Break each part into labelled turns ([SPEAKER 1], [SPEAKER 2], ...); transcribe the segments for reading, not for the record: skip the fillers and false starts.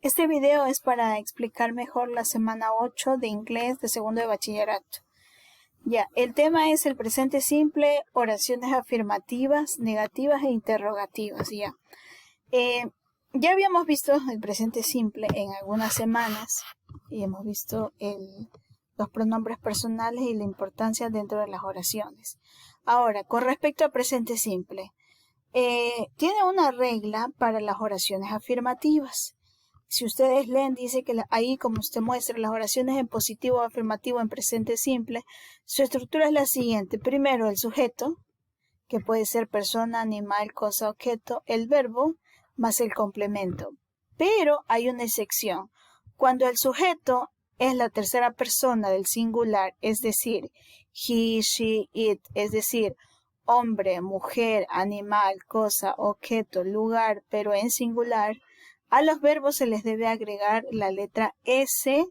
[SPEAKER 1] Este video es para explicar mejor la semana 8 de inglés de segundo de bachillerato. Ya, el tema es el presente simple, oraciones afirmativas, negativas e interrogativas. Ya habíamos visto el presente simple en algunas semanas y hemos visto los pronombres personales y la importancia dentro de las oraciones. Ahora, con respecto al presente simple, tiene una regla para las oraciones afirmativas. Si ustedes leen, dice que ahí, como usted muestra, las oraciones en positivo o afirmativo en presente simple, su estructura es la siguiente. Primero, el sujeto, que puede ser persona, animal, cosa, objeto, el verbo, más el complemento. Pero hay una excepción. Cuando el sujeto es la tercera persona del singular, es decir, he, she, it, es decir, hombre, mujer, animal, cosa, objeto, lugar, pero en singular, a los verbos se les debe agregar la letra S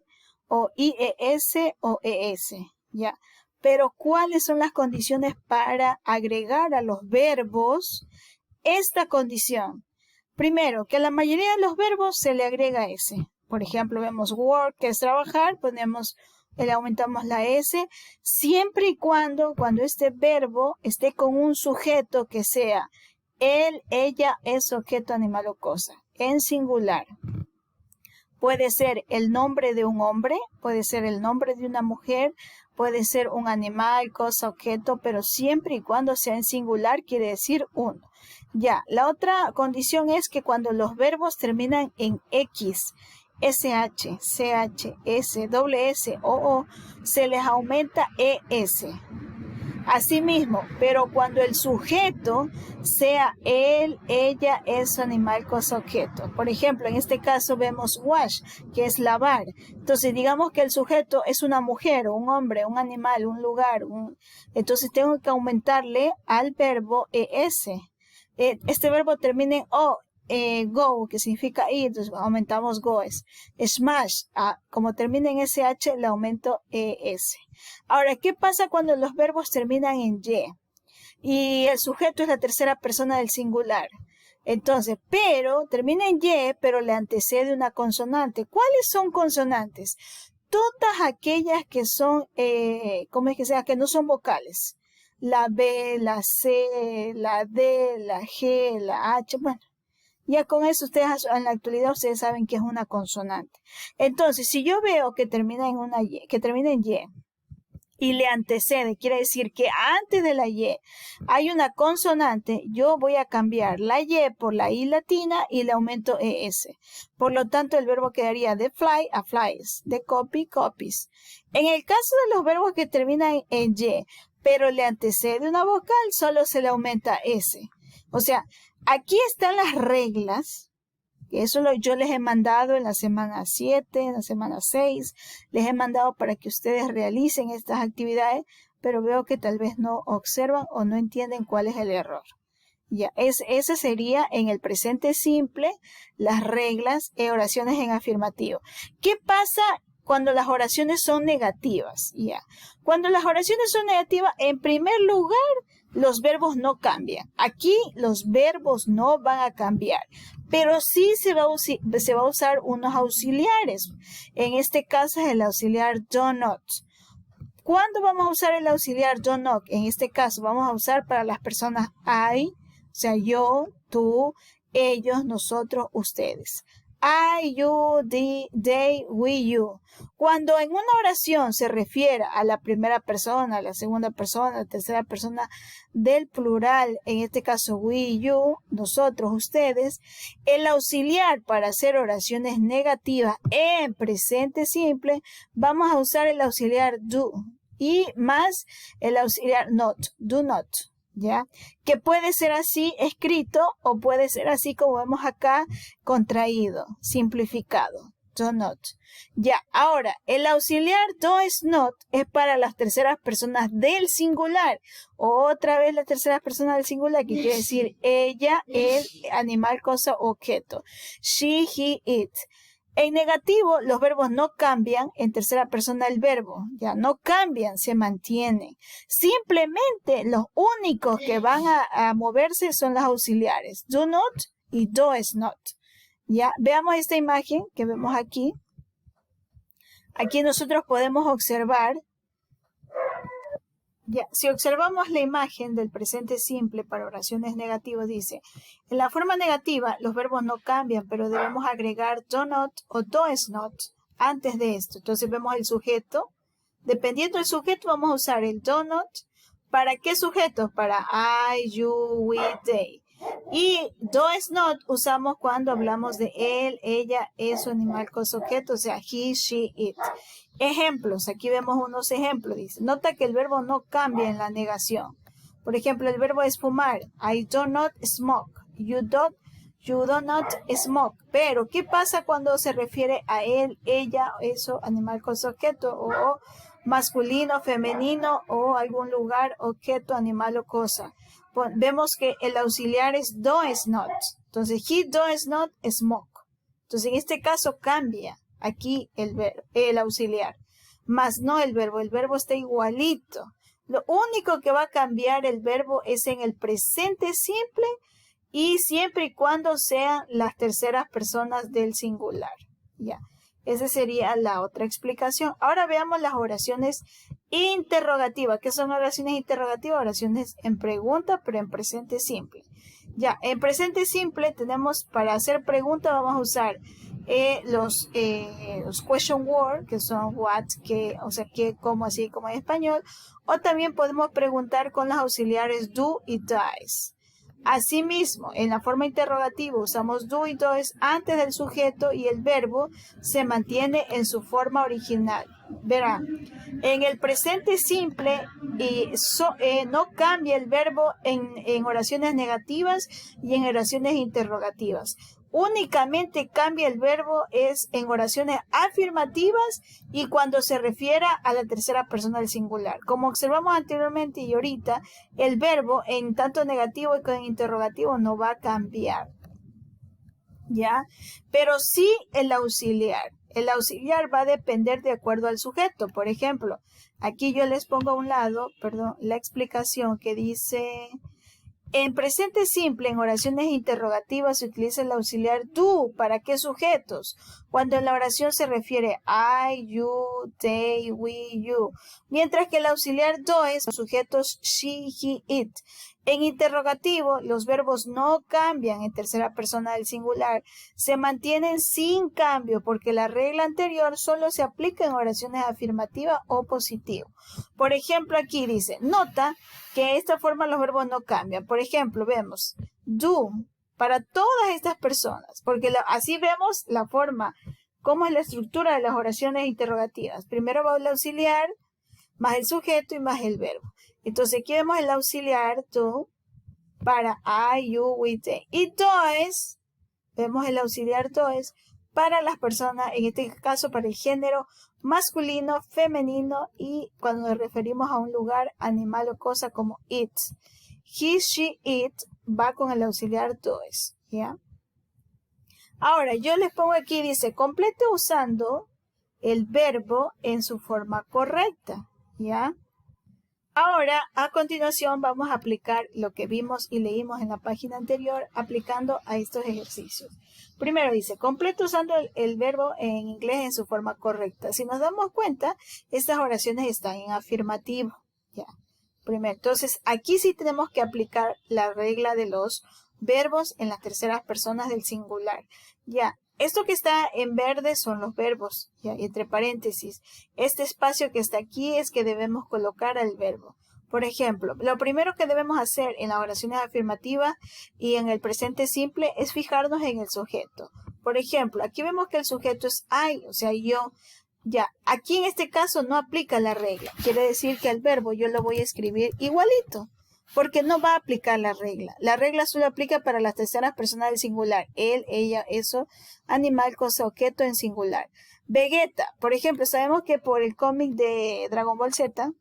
[SPEAKER 1] o IES o ES, ¿ya? Pero, ¿cuáles son las condiciones para agregar a los verbos esta condición? Primero, que a la mayoría de los verbos se le agrega S. Por ejemplo, vemos work, que es trabajar, aumentamos la S, siempre y cuando este verbo esté con un sujeto que sea él, ella, es objeto, animal o cosa, en singular. Puede ser el nombre de un hombre, puede ser el nombre de una mujer, puede ser un animal, cosa, objeto, pero siempre y cuando sea en singular, quiere decir uno. Ya, la otra condición es que cuando los verbos terminan en X, SH, CH, S, doble S o O, se les aumenta ES. Asimismo, pero cuando el sujeto sea él, ella, es animal, cosa, objeto. Por ejemplo, en este caso vemos wash, que es lavar. Entonces, digamos que el sujeto es una mujer, un hombre, un animal, un lugar. Entonces, tengo que aumentarle al verbo ES. Este verbo termina en O. Go, que significa ir, entonces aumentamos go, es smash, como termina en SH, le aumento ES. Ahora, ¿qué pasa cuando los verbos terminan en Y? Y el sujeto es la tercera persona del singular. Entonces, pero, termina en Y, pero le antecede una consonante. ¿Cuáles son consonantes? Todas aquellas que son, que no son vocales. La B, la C, la D, la G, la H, bueno. Ya con eso ustedes en la actualidad ustedes saben que es una consonante. Entonces, si yo veo que termina en una Y, que termina en Y y le antecede, quiere decir que antes de la Y hay una consonante, yo voy a cambiar la Y por la I latina y le aumento ES. Por lo tanto, el verbo quedaría de fly a flies, de copy, copies. En el caso de los verbos que terminan en Y, pero le antecede una vocal, solo se le aumenta S. O sea, aquí están las reglas, que eso yo les he mandado en la semana 7, en la semana 6, les he mandado para que ustedes realicen estas actividades, pero veo que tal vez no observan o no entienden cuál es el error. Ya, ese sería en el presente simple, las reglas e oraciones en afirmativo. ¿Qué pasa cuando las oraciones son negativas? Ya, cuando las oraciones son negativas, en primer lugar, los verbos no cambian. Aquí los verbos no van a cambiar, pero sí se va a usar unos auxiliares. En este caso es el auxiliar do not. ¿Cuándo vamos a usar el auxiliar do not? En este caso vamos a usar para las personas I, o sea, yo, tú, ellos, nosotros, ustedes. I, you, they, we, you. Cuando en una oración se refiere a la primera persona, a la segunda persona, a la tercera persona del plural, en este caso we, you, nosotros, ustedes, el auxiliar para hacer oraciones negativas en presente simple, vamos a usar el auxiliar do y más el auxiliar not, do not. ¿Ya? Que puede ser así escrito o puede ser así como vemos acá, contraído, simplificado, do not. Ya, ahora, el auxiliar do is not es para las terceras personas del singular. Otra vez la tercera persona del singular, que quiere decir ella, él, animal, cosa, objeto. She, he, it. En negativo, los verbos no cambian en tercera persona del verbo, ya no cambian, se mantienen. Simplemente los únicos que van a moverse son los auxiliares, do not y do is not. Ya, veamos esta imagen que vemos aquí. Aquí nosotros podemos observar, ya, si observamos la imagen del presente simple para oraciones negativas, dice, en la forma negativa los verbos no cambian, pero debemos agregar do not o does not antes de esto. Entonces vemos el sujeto. Dependiendo del sujeto vamos a usar el do not. ¿Para qué sujetos? Para I, you, we, they. Y does not usamos cuando hablamos de él, ella, eso, animal, cosa, objeto, o sea, he, she, it. Ejemplos, aquí vemos unos ejemplos. Dice, nota que el verbo no cambia en la negación. Por ejemplo, el verbo es fumar. I do not smoke. You do not smoke. Pero, ¿qué pasa cuando se refiere a él, ella, eso, animal, cosa, objeto? O masculino, femenino o algún lugar, objeto, animal o cosa. Vemos que el auxiliar es does not. Entonces, he does not smoke. Entonces, en este caso cambia aquí el auxiliar, más no el verbo. El verbo está igualito. Lo único que va a cambiar el verbo es en el presente simple y siempre y cuando sean las terceras personas del singular. Ya. Esa sería la otra explicación. Ahora veamos las oraciones interrogativas. ¿Qué son oraciones interrogativas? Oraciones en pregunta, pero en presente simple. Ya, en presente simple tenemos, para hacer pregunta vamos a usar los question words, que son what, qué, o sea, qué, cómo, así como en español. O también podemos preguntar con los auxiliares do y does. Asimismo, en la forma interrogativa usamos do y does antes del sujeto y el verbo se mantiene en su forma original. Verán, en el presente simple no cambia el verbo en oraciones negativas y en oraciones interrogativas. Únicamente cambia el verbo es en oraciones afirmativas y cuando se refiera a la tercera persona del singular. Como observamos anteriormente y ahorita, el verbo en tanto negativo y con interrogativo no va a cambiar. ¿Ya? Pero sí el auxiliar. El auxiliar va a depender de acuerdo al sujeto. Por ejemplo, aquí yo les pongo a un lado, la explicación que dice... En presente simple, en oraciones interrogativas, se utiliza el auxiliar do. ¿Para qué sujetos? Cuando en la oración se refiere I, you, they, we, you. Mientras que el auxiliar does, los sujetos she, he, it. En interrogativo, los verbos no cambian en tercera persona del singular. Se mantienen sin cambio porque la regla anterior solo se aplica en oraciones afirmativas o positivas. Por ejemplo, aquí dice, nota que de esta forma los verbos no cambian. Por ejemplo, vemos do para todas estas personas, porque así vemos la forma, cómo es la estructura de las oraciones interrogativas. Primero va el auxiliar, más el sujeto y más el verbo. Entonces aquí vemos el auxiliar do para I, you, we, they. Y does, vemos el auxiliar does para las personas, en este caso para el género masculino, femenino y cuando nos referimos a un lugar, animal o cosa como it. He, she, it va con el auxiliar does, ¿ya? Ahora, yo les pongo aquí, dice, complete usando el verbo en su forma correcta, ¿ya? Ahora, a continuación, vamos a aplicar lo que vimos y leímos en la página anterior, aplicando a estos ejercicios. Primero dice, completa usando el verbo en inglés en su forma correcta. Si nos damos cuenta, estas oraciones están en afirmativo. Ya. Primero, entonces, aquí sí tenemos que aplicar la regla de los verbos en las terceras personas del singular. Ya. Esto que está en verde son los verbos, ¿ya? Y entre paréntesis. Este espacio que está aquí es que debemos colocar al verbo. Por ejemplo, lo primero que debemos hacer en las oraciones afirmativas y en el presente simple es fijarnos en el sujeto. Por ejemplo, aquí vemos que el sujeto es I, o sea, yo. Ya, aquí en este caso no aplica la regla. Quiere decir que al verbo yo lo voy a escribir igualito. Porque no va a aplicar la regla. La regla solo aplica para las terceras personas del singular. Él, ella, eso, animal, cosa, objeto en singular. Vegeta, por ejemplo, sabemos que por el cómic de Dragon Ball Z,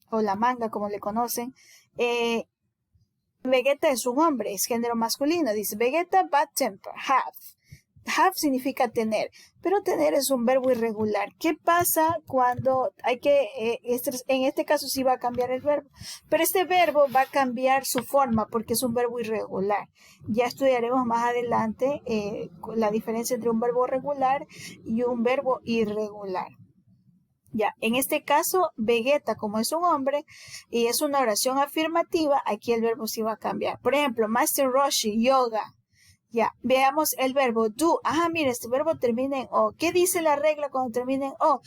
[SPEAKER 1] o la manga como le conocen, Vegeta es un hombre, es género masculino. Dice, Vegeta bad temper, have. Have significa tener, pero tener es un verbo irregular. ¿Qué pasa cuando en este caso sí va a cambiar el verbo? Pero este verbo va a cambiar su forma porque es un verbo irregular. Ya estudiaremos más adelante la diferencia entre un verbo regular y un verbo irregular. Ya, en este caso, Vegeta, como es un hombre y es una oración afirmativa, aquí el verbo sí va a cambiar. Por ejemplo, Master Roshi, yoga. Ya, veamos el verbo do. Mira, este verbo termina en O. ¿Qué dice la regla cuando termina en O?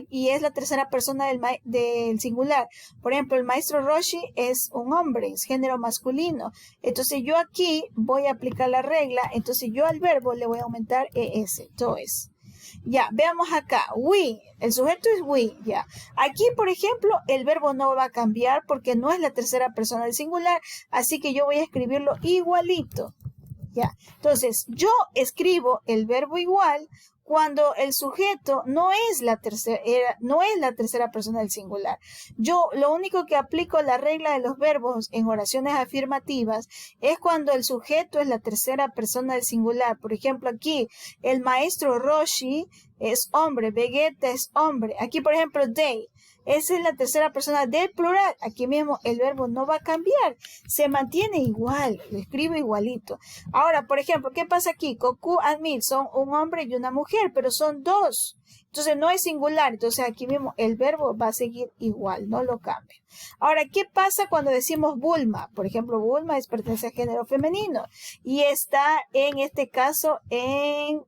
[SPEAKER 1] Y es la tercera persona del singular. Por ejemplo, el maestro Roshi es un hombre, es género masculino. Entonces yo aquí voy a aplicar la regla. Entonces yo al verbo le voy a aumentar ES. Entonces, ya, veamos acá. We, el sujeto es we, ya. Aquí, por ejemplo, el verbo no va a cambiar porque no es la tercera persona del singular. Así que yo voy a escribirlo igualito. Ya, entonces yo escribo el verbo igual cuando el sujeto no es la tercera persona del singular. Yo lo único que aplico la regla de los verbos en oraciones afirmativas es cuando el sujeto es la tercera persona del singular. Por ejemplo, aquí el maestro Roshi es hombre, Vegeta es hombre. Aquí, por ejemplo, they. Esa es la tercera persona del plural. Aquí mismo el verbo no va a cambiar. Se mantiene igual. Lo escribo igualito. Ahora, por ejemplo, ¿qué pasa aquí? Goku and Mil son un hombre y una mujer, pero son dos. Entonces no es singular. Entonces aquí mismo el verbo va a seguir igual. No lo cambio. Ahora, ¿qué pasa cuando decimos Bulma? Por ejemplo, Bulma pertenece al género femenino. Y está en este caso en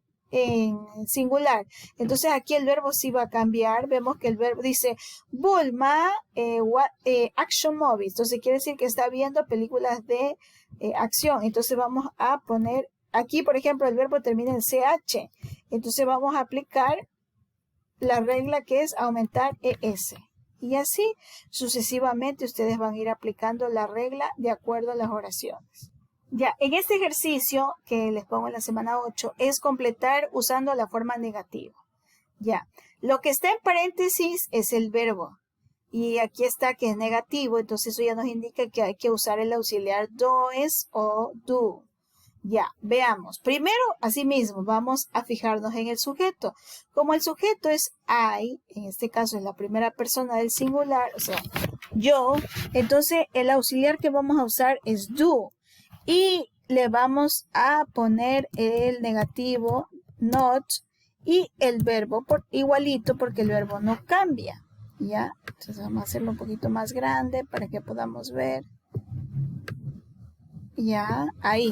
[SPEAKER 1] singular. Entonces aquí el verbo sí va a cambiar. Vemos que el verbo dice Bulma action movies. Entonces quiere decir que está viendo películas de acción. Entonces vamos a poner aquí, por ejemplo, el verbo termina en CH. Entonces vamos a aplicar la regla que es aumentar ES. Y así sucesivamente ustedes van a ir aplicando la regla de acuerdo a las oraciones. Ya, en este ejercicio que les pongo en la semana 8 es completar usando la forma negativa. Ya, lo que está en paréntesis es el verbo. Y aquí está que es negativo, entonces eso ya nos indica que hay que usar el auxiliar does o do. Ya, veamos. Primero, asimismo, vamos a fijarnos en el sujeto. Como el sujeto es I, en este caso es la primera persona del singular, o sea, yo, entonces el auxiliar que vamos a usar es do. Y le vamos a poner el negativo not y el verbo igualito porque el verbo no cambia. ¿Ya? Entonces vamos a hacerlo un poquito más grande para que podamos ver. Ya, ahí.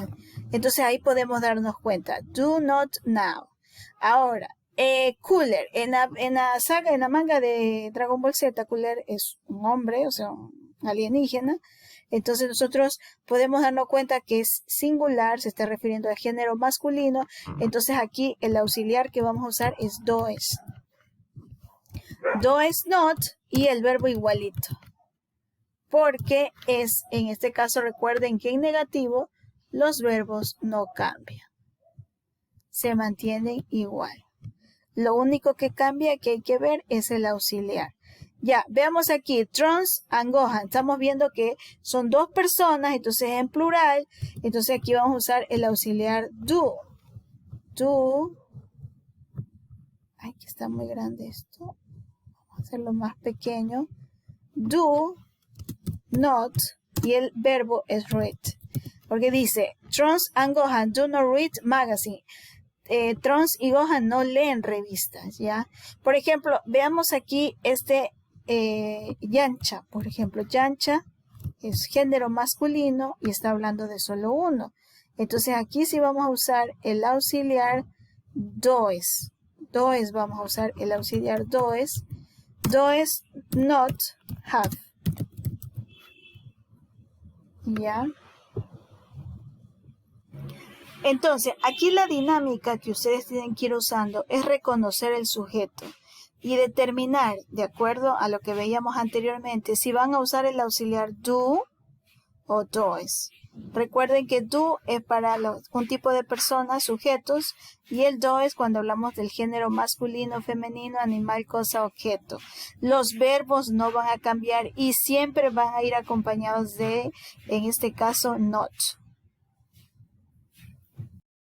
[SPEAKER 1] Entonces ahí podemos darnos cuenta. Do not now. Ahora, Cooler. En la manga de Dragon Ball Z, Cooler es un hombre, o sea, un alienígena. Entonces nosotros podemos darnos cuenta que es singular, se está refiriendo al género masculino. Entonces aquí el auxiliar que vamos a usar es does. Does not y el verbo igualito. Porque es, en este caso recuerden que en negativo los verbos no cambian. Se mantienen igual. Lo único que cambia que hay que ver es el auxiliar. Ya, veamos aquí, Trunks and Gohan. Estamos viendo que son dos personas, entonces en plural. Entonces aquí vamos a usar el auxiliar do. Do. Ay, que está muy grande esto. Vamos a hacerlo más pequeño. Do not. Y el verbo es read. Porque dice, Trunks and Gohan do not read magazine. Trunks y Gohan no leen revistas, ¿ya? Por ejemplo, veamos aquí Yancha, por ejemplo, Yancha es género masculino y está hablando de solo uno. Entonces aquí sí vamos a usar el auxiliar does. Does vamos a usar el auxiliar does. Does not have. ¿Ya? Entonces, aquí la dinámica que ustedes tienen que ir usando es reconocer el sujeto y determinar, de acuerdo a lo que veíamos anteriormente, si van a usar el auxiliar do o does. Recuerden que do es para un tipo de personas, sujetos, y el does cuando hablamos del género masculino, femenino, animal, cosa, objeto. Los verbos no van a cambiar y siempre van a ir acompañados de, en este caso, not.